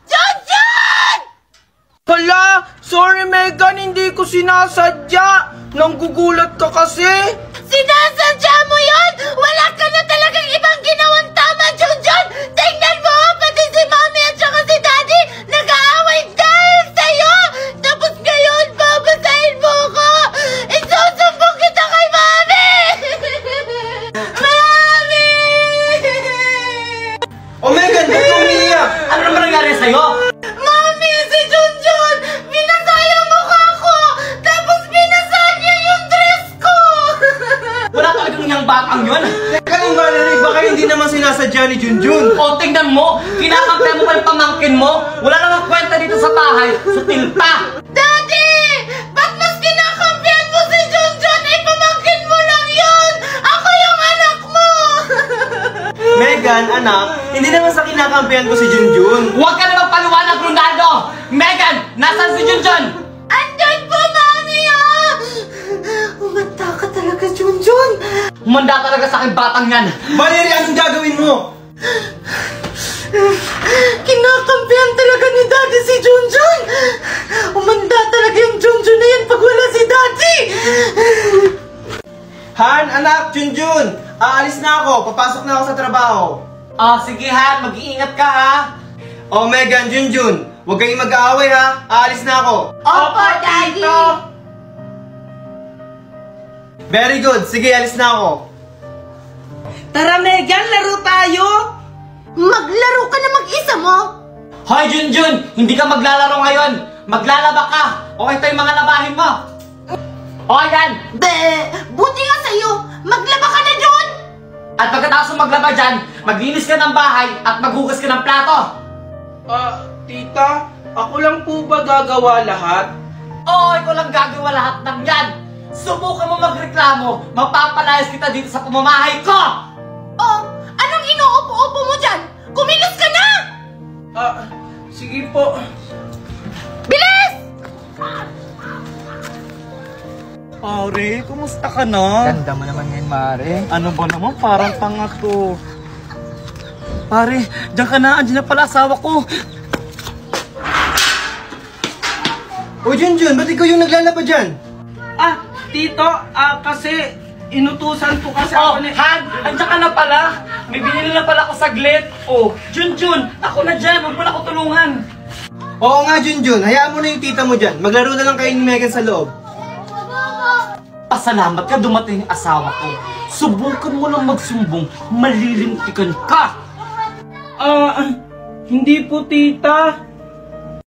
Junjun! Hala! Sorry, Megan. Hindi ko sinasadya. Nanggugulat ka kasi. Sinasadya mo yun? Wala ka na talagang ibang ginawang tama, Junjun! Tingnan mo! Pati si Mami at saka si Daddy nag-aaway dahil sa'yo! Tapos ngayon, babasahin mo ko! Isusumbong kita kay Mami! Mami! Oh, Megan! Ba't ka umiiyak? Ano naman nangyari sa'yo? Mami! Si Junjun! Binasa yung mukha ko! Tapos binasa niya yung dress ko! Wala talagang niyang batang yun. Teka lang, Valerie. Baka hindi naman sinasadya ni Junjun. O, tingnan mo. Kinakampihan mo pa yung pamangkin mo. Wala namang kwenta dito sa bahay. Sutil pa. Daddy! Ba't mas kinakampihan mo si Junjun? Eh, pamangkin mo lang yun! Ako yung anak mo! Megan, anak, hindi naman sa kinakampihan ko si Junjun. Huwag ka na magpaliwanag, Ronaldo. Megan, nasaan si Junjun? Andyan po, Mami! Umanda ka talaga, Junjun! Humanda talaga sa akin batang yan. Valerie, anong gagawin mo? Kinakampihan talaga ni Daddy si Junjun! Umanda talaga yung Junjun na yan pag wala si Daddy! Han, anak, Junjun! Aalis na ako. Papasok na ako sa trabaho. Sige Han, mag-iingat ka ha. Oh, Megan, Junjun, huwag kayong mag-aaway ha. Aalis na ako. Opo, Daddy! Very good. Sige, alis na ako. Tara, Megan, laro tayo! Maglaro ka na mag-isa mo? Hoy Junjun, hindi ka maglalaro ngayon. Maglalaba ka. O ito yung mga labahin mo. O yan. Buti nga sa'yo! Maglaba ka na, Jun! At pagkatapos mo maglaba dyan, maglinis ka ng bahay at maghugas ka ng plato. Tita, ako lang po ba gagawa lahat? Oo, ikaw lang gagawa lahat ng yan. Subukan mo magreklamo, mapapalayas kita dito sa pamamahay ko. Oh, anong inuupo-upo mo dyan? Kumilos ka na! Sige po. Bilis! Pare, kumusta ka na? Ganda mo naman ngayon, Mare. Ano ba naman? Parang tanga to. Pare, diyan ka na. Andiyan na pala asawa ko. O Junjun, ba't ikaw yung naglalaba dyan? Tito, kasi inutusan po kasi Oh, ako ni... Han, andiyan ka na pala. May binili na pala ako saglit. Oh, Junjun, ako na dyan. Huwag mo na ako tulungan. Oo nga, Junjun. Hayaan mo na yung tita mo dyan. Maglaro na lang kayo ni Megan sa loob. Pasalamat ka dumating yung asawa ko. Subukan mo lang magsumbong, malilintikan ka. Hindi po, tita.